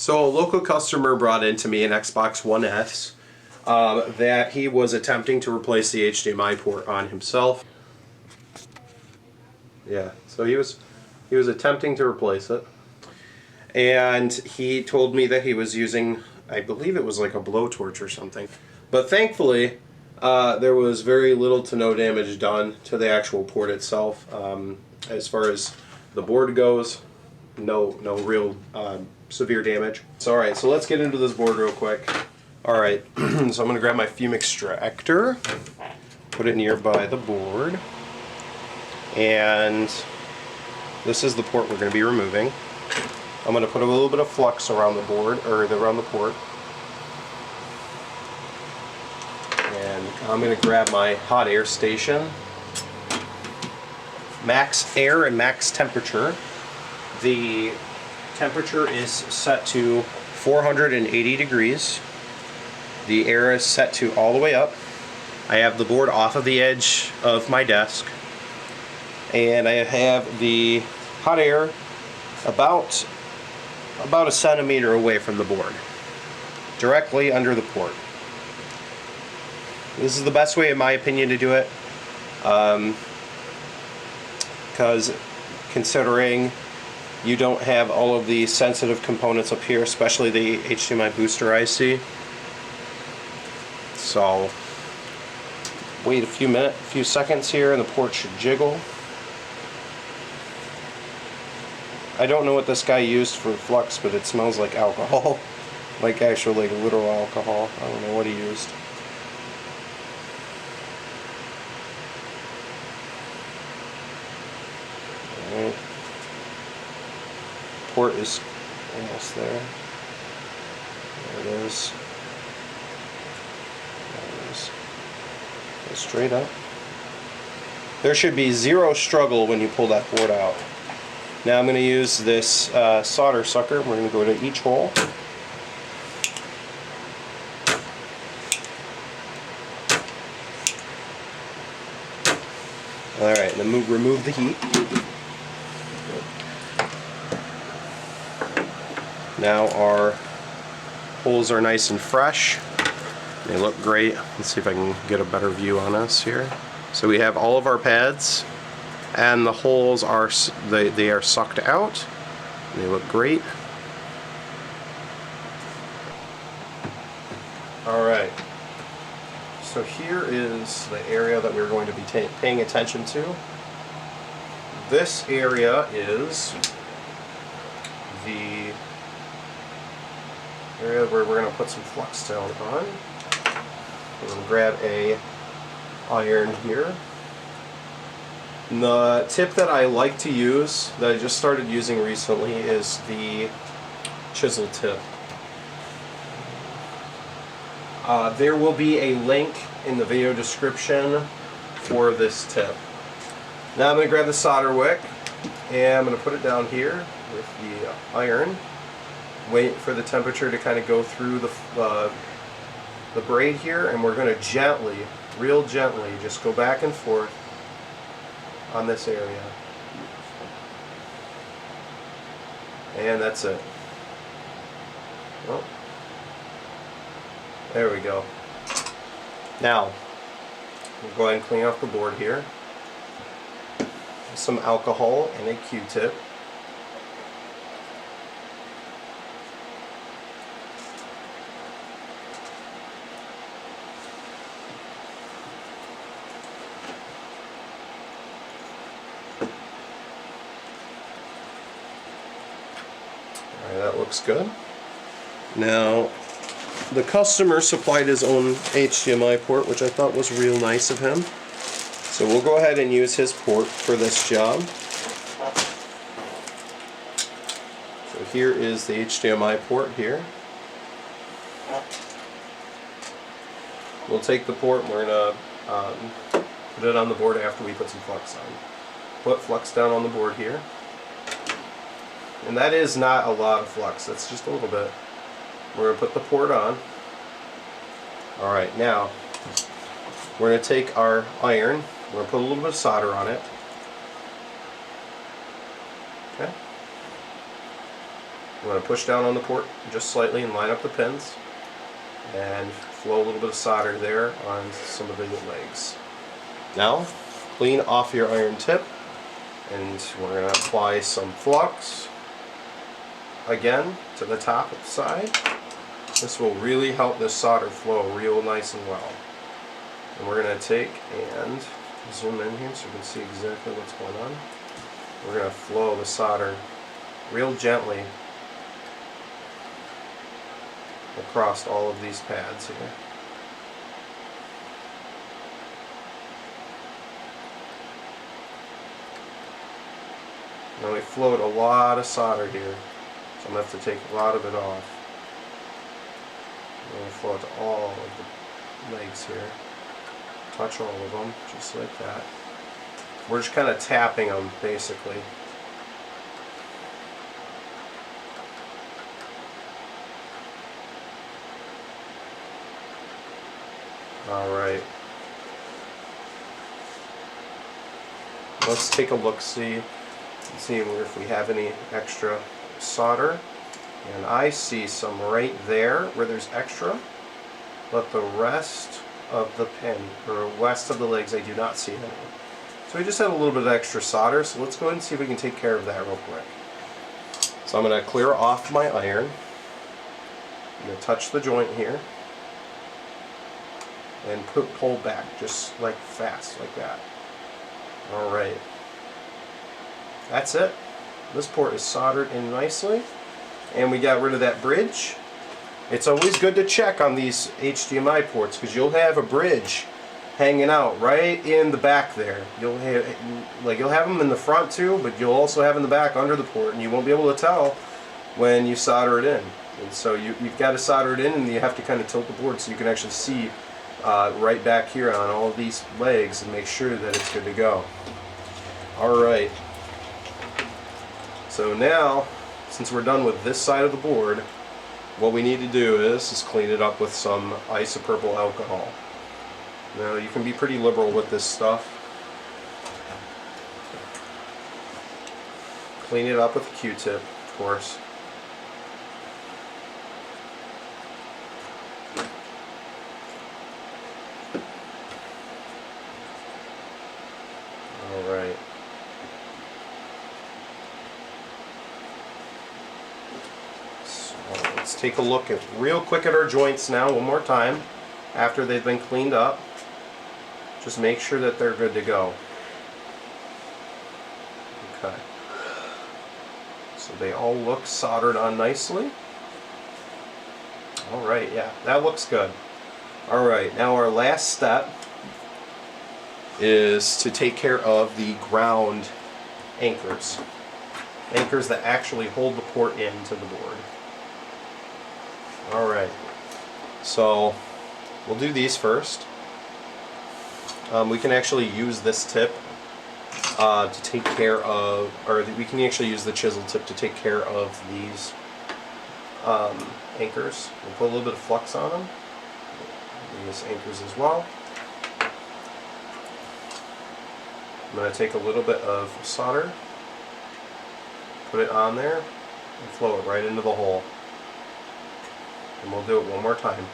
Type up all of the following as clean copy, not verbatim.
So a local customer brought in to me an Xbox One S that he was attempting to replace the HDMI port on himself. Yeah, so he was attempting to replace it, and he told me that he was using, I believe it was like a blowtorch or something. But thankfully, there was very little to no damage done to the actual port itself. As far as the board goes, no real severe damage. So alright, so let's get into this board real quick. Alright, so I'm going to grab my fume extractor, put it nearby the board, and this is the port we're going to be removing. I'm going to put a little bit of flux around the board, or around the port. And I'm going to grab my hot air station. Max air and max temperature. The temperature is set to 480 degrees. The air is set to all the way up. I have the board off of the edge of my desk. And I have the hot air about a centimeter away from the board, directly under the port. This is the best way, in my opinion, to do it, because considering you don't have all of the sensitive components up here, especially the HDMI booster IC. So wait a few seconds here, and the port should jiggle. I don't know what this guy used for flux, but it smells like alcohol. Like actual, like literal alcohol. I don't know what he used. Alright. Port is almost there. There it is. There it is. Go straight up. There should be zero struggle when you pull that port out. Now I'm going to use this solder sucker. We're going to go to each hole. Alright, then remove the heat. Now our holes are nice and fresh. They look great. Let's see if I can get a better view on us here. So we have all of our pads, and the holes are they are sucked out. They look great. Alright, so here is the area that we're going to be paying attention to. This area is the area where we're going to put some flux down on. I'm going to grab a iron here. And the tip that I like to use, that I just started using recently, is the Chisel tip. There will be a link in the video description for this tip. Now I'm going to grab the solder wick, and I'm going to put it down here with the iron. Wait for the temperature to kind of go through the braid here, and we're going to gently, real gently, just go back and forth on this area. And that's it. Oh. There we go. Now, we'll go ahead and clean off the board here. Some alcohol and a Q-tip. That looks good. Now, the customer supplied his own HDMI port, which I thought was real nice of him. So we'll go ahead and use his port for this job. So here is the HDMI port here. We'll take the port and we're going to put it on the board after we put some flux on. Put flux down on the board here. And that is not a lot of flux, that's just a little bit. We're going to put the port on. Alright, now we're going to take our iron, we're going to put a little bit of solder on it. Okay. I'm going to push down on the port just slightly and line up the pins and flow a little bit of solder there on some of the legs. Now, clean off your iron tip, and we're going to apply some flux again to the top of the side. This will really help this solder flow real nice and well. And we're going to take and zoom in here so you can see exactly what's going on. We're going to flow the solder real gently across all of these pads here. Now we flowed a lot of solder here, so I'm going to have to take a lot of it off. I'm going to flow it to all of the legs here. Touch all of them, just like that. We're just kind of tapping them, basically. Alright. Let's take a look-see and see if we have any extra solder. And I see some right there where there's extra, but the rest of the pin, or west of the legs, I do not see any. So we just had a little bit of extra solder, so let's go ahead and see if we can take care of that real quick. So I'm going to clear off my iron. I'm going to touch the joint here and pull back just like fast, like that. Alright. That's it. This port is soldered in nicely, and we got rid of that bridge. It's always good to check on these HDMI ports because you'll have a bridge hanging out right in the back there. You'll have them in the front too, but you'll also have in the back under the port, and you won't be able to tell when you solder it in. And so you've got to solder it in, and you have to kind of tilt the board so you can actually see right back here on all of these legs and make sure that it's good to go. Alright. So now, since we're done with this side of the board, what we need to do is clean it up with some isopropyl alcohol. Now you can be pretty liberal with this stuff. Clean it up with a Q-tip, of course. Alright. Let's take a look at real quick at our joints now one more time after they've been cleaned up. Just make sure that they're good to go. Okay. So they all look soldered on nicely. Alright, yeah, that looks good. Alright, now our last step is to take care of the ground anchors. Anchors that actually hold the port into the board. Alright, so we'll do these first. We can actually use this tip to take care of, or we can actually use the chisel tip to take care of these anchors. We'll put a little bit of flux on them. These anchors as well. I'm going to take a little bit of solder, put it on there, and flow it right into the hole. And we'll do it one more time.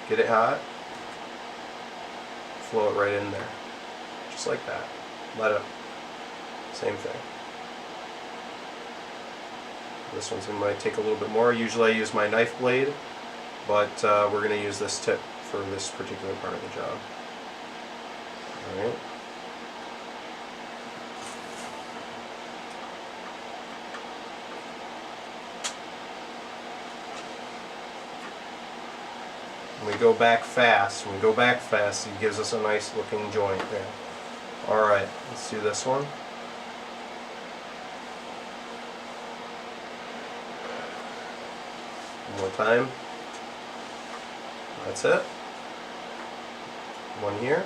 Get it hot, flow it right in there. Just like that. Let it. Same thing. This one's might take a little bit more. Usually I use my knife blade, but we're going to use this tip for this particular part of the job. Alright. We go back fast. When we go back fast, it gives us a nice looking joint there. Alright, let's do this one. One more time. That's it. One here.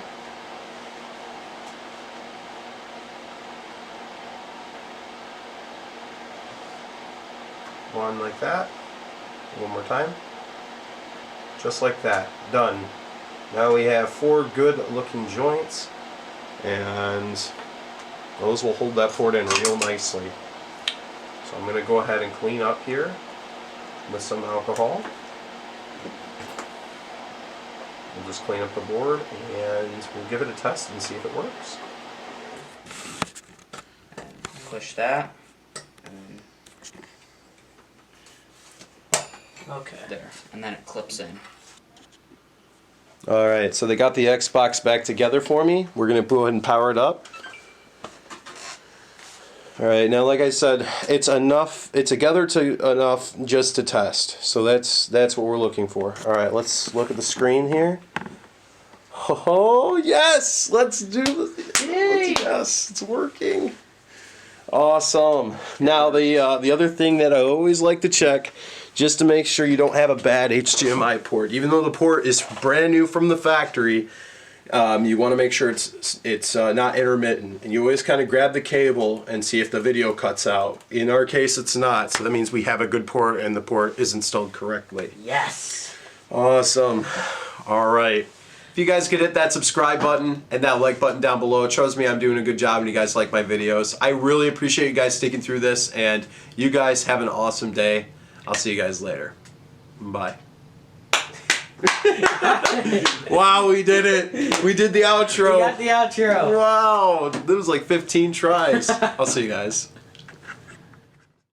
One like that. One more time. Just like that. Done. Now we have 4 good looking joints, and those will hold that port in real nicely. So I'm going to go ahead and clean up here with some alcohol. We'll just clean up the board and we'll give it a test and see if it works. Push that. Okay. There. And then it clips in. Alright, so they got the Xbox back together for me. We're going to go ahead and power it up. Alright, now like I said, it's together to enough just to test. So that's what we're looking for. Alright, let's look at the screen here. Oh, yes! Let's do this. Yes, it's working. Awesome. Now the other thing that I always like to check, just to make sure you don't have a bad HDMI port. Even though the port is brand new from the factory, you want to make sure it's not intermittent. And you always kind of grab the cable and see if the video cuts out. In our case, it's not. So that means we have a good port and the port is installed correctly. Yes. Awesome. All right. If you guys could hit that subscribe button and that like button down below, it shows me I'm doing a good job and you guys like my videos. I really appreciate you guys sticking through this, and you guys have an awesome day. I'll see you guys later. Bye. Wow, we did it. We did the outro. We got the outro. Wow, that was like 15 tries. I'll see you guys.